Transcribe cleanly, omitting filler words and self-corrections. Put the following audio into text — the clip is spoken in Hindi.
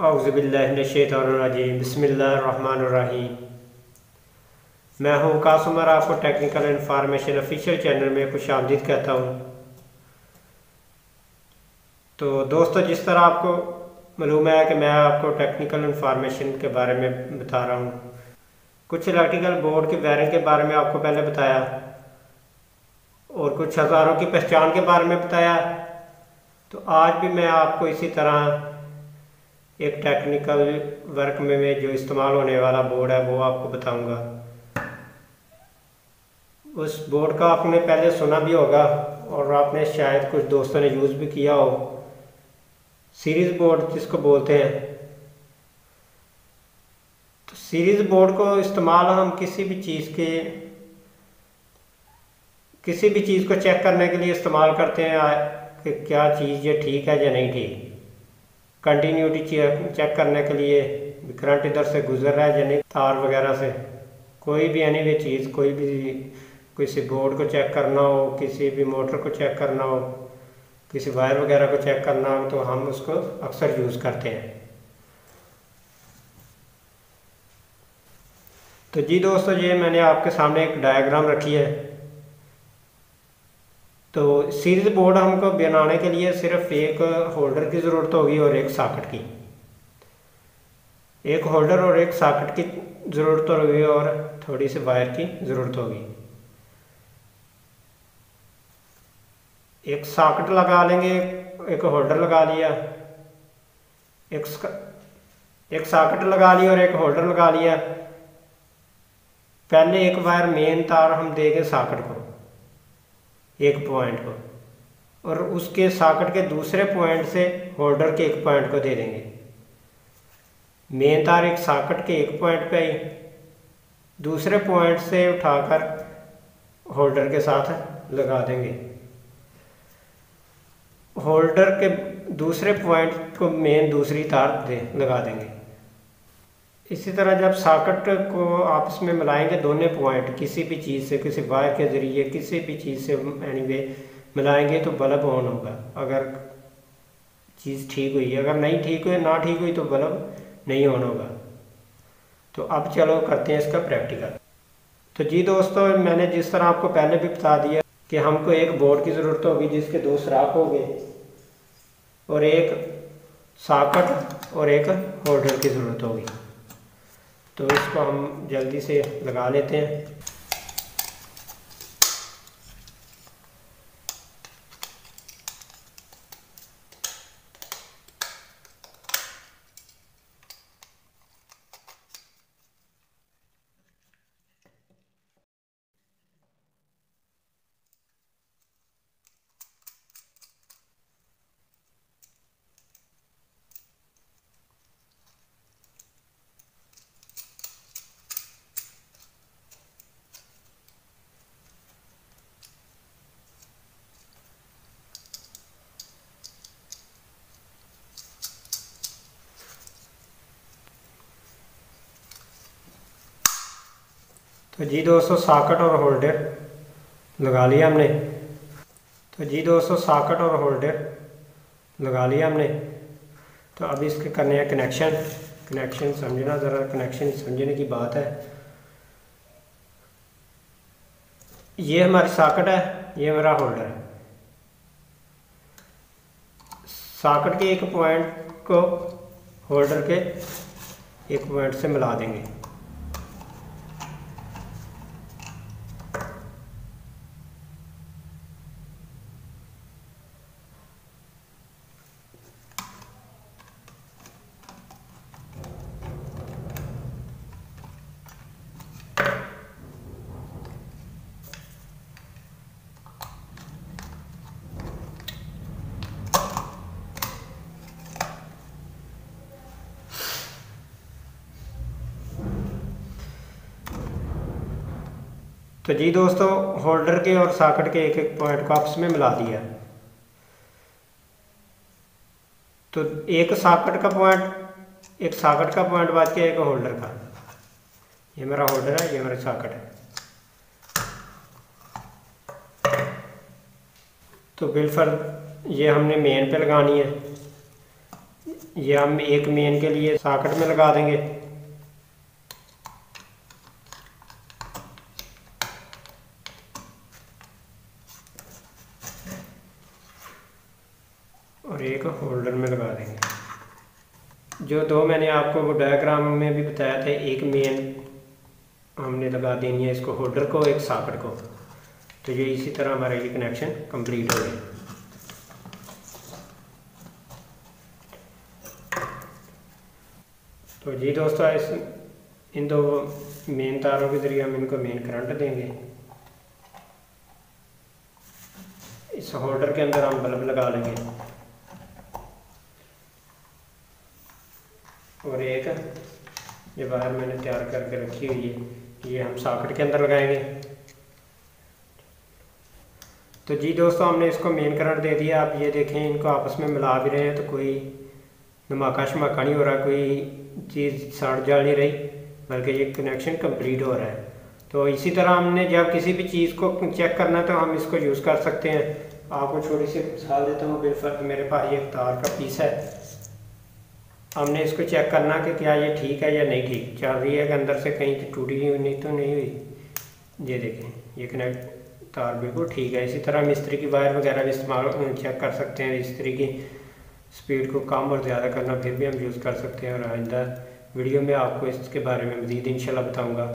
औज़ुबिल्लाहिमिनश्शैतानिर्रजीम बिस्मिल्लाहिर्रहमानिर्रहीम। मैं हूँ कासुमर, आपको टेक्निकल इन्फॉर्मेशन ऑफिशियल चैनल में खुशामदीद कहता हूँ। तो दोस्तों, जिस तरह आपको मालूम है कि मैं आपको टेक्निकल इन्फॉर्मेशन के बारे में बता रहा हूँ, कुछ इलेक्ट्रिकल बोर्ड की वायरिंग के बारे में आपको पहले बताया और कुछ औजारों की पहचान के बारे में बताया। तो आज भी मैं आपको इसी तरह एक टेक्निकल वर्क में जो इस्तेमाल होने वाला बोर्ड है वो आपको बताऊंगा। उस बोर्ड का आपने पहले सुना भी होगा और आपने शायद कुछ दोस्तों ने यूज़ भी किया हो, सीरीज़ बोर्ड जिसको बोलते हैं। तो सीरीज़ बोर्ड को इस्तेमाल हम किसी भी चीज़ को चेक करने के लिए इस्तेमाल करते हैं कि क्या चीज़ ये ठीक है या नहीं ठीक। कंटिन्यूटी चेक करने के लिए करंट इधर से गुजर रहा है या नहीं, तार वगैरह से, कोई भी एनी वे चीज़, कोई भी किसी बोर्ड को चेक करना हो, किसी भी मोटर को चेक करना हो, किसी वायर वगैरह को चेक करना हो, तो हम उसको अक्सर यूज़ करते हैं। तो जी दोस्तों, ये मैंने आपके सामने एक डायग्राम रखी है। तो सीरीज बोर्ड हमको बनाने के लिए सिर्फ एक होल्डर की ज़रूरत होगी और एक सॉकेट की, एक होल्डर और एक सॉकेट की ज़रूरत होगी और थोड़ी सी वायर की ज़रूरत होगी। एक सॉकेट लगा लेंगे, एक होल्डर लगा लिया, एक सॉकेट लगा लिया और एक होल्डर लगा लिया। पहले एक वायर मेन तार हम देंगे सॉकेट को, एक पॉइंट को, और उसके सॉकेट के दूसरे पॉइंट से होल्डर के एक पॉइंट को दे देंगे। मेन तार एक सॉकेट के एक पॉइंट पे आई, दूसरे पॉइंट से उठाकर होल्डर के साथ लगा देंगे। होल्डर के दूसरे पॉइंट को मेन दूसरी तार लगा देंगे। इसी तरह जब सॉकेट को आपस में मिलाएंगे दोनों पॉइंट, किसी भी चीज़ से, किसी वायर के ज़रिए, किसी भी चीज़ से एनीवे मिलाएंगे तो बल्ब ऑन होगा। अगर चीज़ ठीक हुई, अगर नहीं ठीक हुई, ना ठीक हुई तो बल्ब नहीं ऑन होगा। तो अब चलो करते हैं इसका प्रैक्टिकल। तो जी दोस्तों, मैंने जिस तरह आपको पहले भी बता दिया कि हमको एक बोर्ड की ज़रूरत होगी जिसके दो सुराख होंगे और एक सॉकेट और एक होल्डर की ज़रूरत होगी। तो इसको हम जल्दी से लगा लेते हैं। तो जी दोस्तों, सॉकेट और होल्डर लगा लिया हमने। तो अब इसके करने हैं कनेक्शन समझना ज़रा, कनेक्शन समझने की बात है। ये हमारी सॉकेट है, ये हमारा होल्डर है। सॉकेट के एक पॉइंट को होल्डर के एक पॉइंट से मिला देंगे। तो जी दोस्तों, होल्डर के और सॉकेट के एक एक पॉइंट को आपस में मिला दिया। तो एक सॉकेट का पॉइंट बच गया, एक होल्डर का। ये मेरा होल्डर है, ये मेरा सॉकेट है। तो बिलफर ये हमने मेन पे लगानी है। ये हम एक मेन के लिए सॉकेट में लगा देंगे। और एक होल्डर में लगा देंगे। जो दो मैंने आपको वो डायग्राम में भी बताया था, एक मेन हमने लगा देनी है इसको होल्डर को, एक सॉकेट को। तो ये इसी तरह हमारा ये कनेक्शन कंप्लीट हो गया। तो जी दोस्तों, इन दो मेन तारों के ज़रिए हम इनको मेन करंट देंगे। इस होल्डर के अंदर हम बल्ब लगा लेंगे और एक ये वायर मैंने तैयार करके रखी हुई है, ये हम सॉकेट के अंदर लगाएंगे। तो जी दोस्तों, हमने इसको मेन करंट दे दिया। आप ये देखें, इनको आपस में मिला भी रहे हैं तो कोई धमाका शमाका नहीं हो रहा, कोई चीज़ सड़ जा नहीं रही, बल्कि ये कनेक्शन कंप्लीट हो रहा है। तो इसी तरह हमने जब किसी भी चीज़ को चेक करना है तो हम इसको यूज़ कर सकते हैं। आपको छोटी सी मिसाल देता हूँ। बिलफर्ज मेरे पास ये तार का पीस है, हमने इसको चेक करना कि क्या ये ठीक है या नहीं ठीक चल रही है, कि अंदर से कहीं टूटी नहीं तो नहीं हुई। ये देखें, ये कनेक्ट तार बिल्कुल ठीक है। इसी तरह हम इस्त्री की वायर वगैरह भी इस्तेमाल चेक कर सकते हैं। इस्त्री की स्पीड को कम और ज़्यादा करना फिर भी हम यूज़ कर सकते हैं। और आइंदा वीडियो में आपको इसके बारे में मज़ीद इंशाल्लाह बताऊँगा।